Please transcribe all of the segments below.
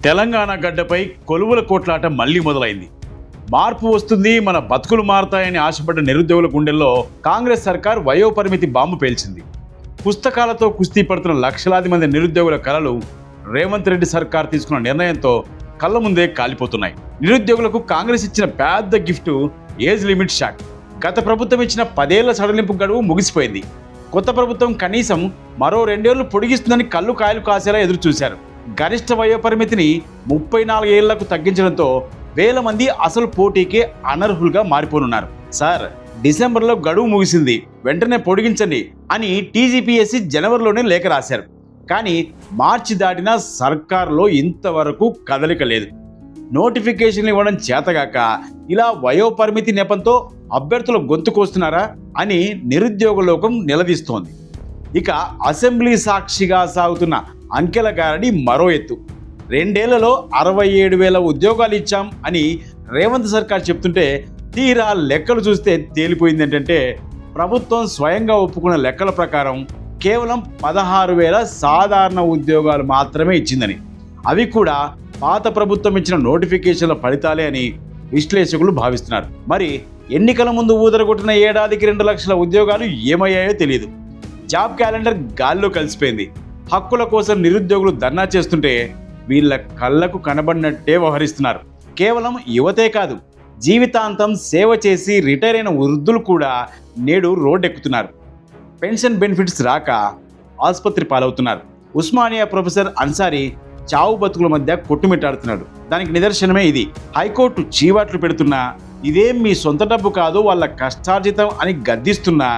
తెలంగాణ గడ్డపై కొలువుల కోట్లాట మళ్లీ మొదలైంది. మార్పు వస్తుంది, మన బతుకులు మారతాయని ఆశపడ్డ నిరుద్యోగుల గుండెల్లో కాంగ్రెస్ సర్కార్ వయోపరిమితి బాంబు పేల్చింది. పుస్తకాలతో కుస్తీ పడుతున్న లక్షలాది మంది నిరుద్యోగుల కలలు రేవంత్ రెడ్డి సర్కార్ తీసుకున్న నిర్ణయంతో కళ్ళ ముందే కాలిపోతున్నాయి. నిరుద్యోగులకు కాంగ్రెస్ ఇచ్చిన పెద్ద గిఫ్ట్ ఏజ్ లిమిట్ షాక్. గత ప్రభుత్వం ఇచ్చిన 10 ఏళ్ల సడలింపు గడువు ముగిసిపోయింది. కొత్త ప్రభుత్వం కనీసం మరో 2 ఏళ్లు పొడిగిస్తుందని కళ్ళు కాయలు కాసేలా ఎదురు చూశారు. గరిష్ట వయోపరిమితిని 34 ఏళ్లకు తగ్గించడంతో వేల మంది అసలు పోటీకే అనర్హులుగా మారిపోనున్నారు. సార్, డిసెంబర్లో గడువు ముగిసింది, వెంటనే పొడిగించండి అని టీజీపీఎస్సీ జనవరిలోనే లేఖ రాశారు. కానీ మార్చి దాటినా సర్కార్లో ఇంతవరకు కదలిక లేదు. నోటిఫికేషన్లు ఇవ్వడం చేతగాక ఇలా వయోపరిమితి నెపంతో అభ్యర్థుల గొంతు కోస్తున్నారా అని నిరుద్యోగ లోకం నిలదీస్తోంది. ఇక అసెంబ్లీ సాక్షిగా సాగుతున్న అంకెల గారడి మరో ఎత్తు. 2 ఏళ్లలో 67,000 ఉద్యోగాలు ఇచ్చాం అని రేవంత్ సర్కార్ చెప్తుంటే తీరా లెక్కలు చూస్తే తేలిపోయింది ఏంటంటే ప్రభుత్వం స్వయంగా ఒప్పుకున్న లెక్కల ప్రకారం కేవలం 16,000 సాధారణ ఉద్యోగాలు మాత్రమే ఇచ్చిందని. అవి కూడా పాత ప్రభుత్వం ఇచ్చిన నోటిఫికేషన్ల ఫలితాలే అని విశ్లేషకులు భావిస్తున్నారు. మరి ఎన్నికల ముందు ఊదరగొట్టిన ఏడాదికి 2 లక్షల ఉద్యోగాలు ఏమయ్యాయో తెలియదు. జాబ్ క్యాలెండర్ గాల్లో కలిసిపోయింది. హక్కుల కోసం నిరుద్యోగులు ధర్నా చేస్తుంటే వీళ్ళ కళ్ళకు కనబడినట్టే వ్యవహరిస్తున్నారు. కేవలం యువతే కాదు, జీవితాంతం సేవ చేసి రిటైర్ అయిన వృద్ధులు కూడా నేడు రోడ్డెక్కుతున్నారు. పెన్షన్ బెనిఫిట్స్ రాక ఆసుపత్రి పాలవుతున్నారు. ఉస్మానియా ప్రొఫెసర్ అన్సారీ చావు బతుకుల మధ్య కొట్టుమిట్టాడుతున్నాడు. దానికి నిదర్శనమే ఇది. హైకోర్టు చీవాట్లు పెడుతున్నా, ఇదేం మీ సొంత డబ్బు కాదు, వాళ్ళ కష్టార్జితం అని గద్దిస్తున్నా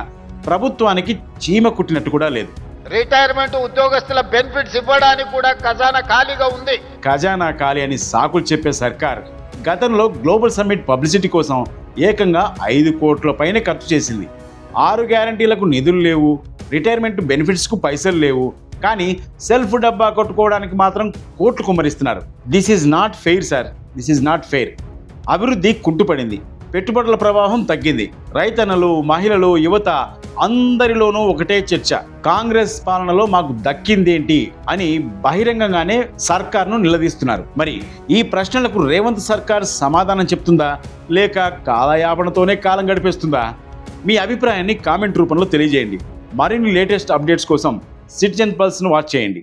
ప్రభుత్వానికి చీమ కుట్టినట్టు కూడా లేదు. రిటైర్మెంట్ ఉద్యోగస్తుల బెనిఫిట్స్ ఇవ్వడానికి కూడా ఖజానా ఖాళీగా ఉంది. ఖజానా ఖాళీ అని సాకులు చెప్పే సర్కార్ గతంలో గ్లోబల్ సమ్మిట్ పబ్లిసిటీ కోసం ఏకంగా 5 కోట్ల పైన ఖర్చు చేసింది. 6 గ్యారంటీలకు నిధులు లేవు, రిటైర్మెంట్ బెనిఫిట్స్కు పైసలు లేవు, కానీ సెల్ఫ్ డబ్బా కొట్టుకోవడానికి మాత్రం కోట్లు కుమ్మరిస్తున్నారు. This is not fair sir, this is not fair. అభివృద్ధి కుంటుపడింది, పెట్టుబడుల ప్రవాహం తగ్గింది. రైతన్నలు, మహిళలు, యువత అందరిలోనూ ఒకటే చర్చ, కాంగ్రెస్ పాలనలో మాకు దక్కిందేంటి అని బహిరంగంగానే సర్కార్ను నిలదీస్తున్నారు. మరి ఈ ప్రశ్నలకు రేవంత్ సర్కార్ సమాధానం చెప్తుందా, లేక కాలయాపనతోనే కాలం గడిపేస్తుందా? మీ అభిప్రాయాన్ని కామెంట్ రూపంలో తెలియజేయండి. మరిన్ని లేటెస్ట్ అప్డేట్స్ కోసం సిటిజన్ పల్స్ను వాచ్ చేయండి.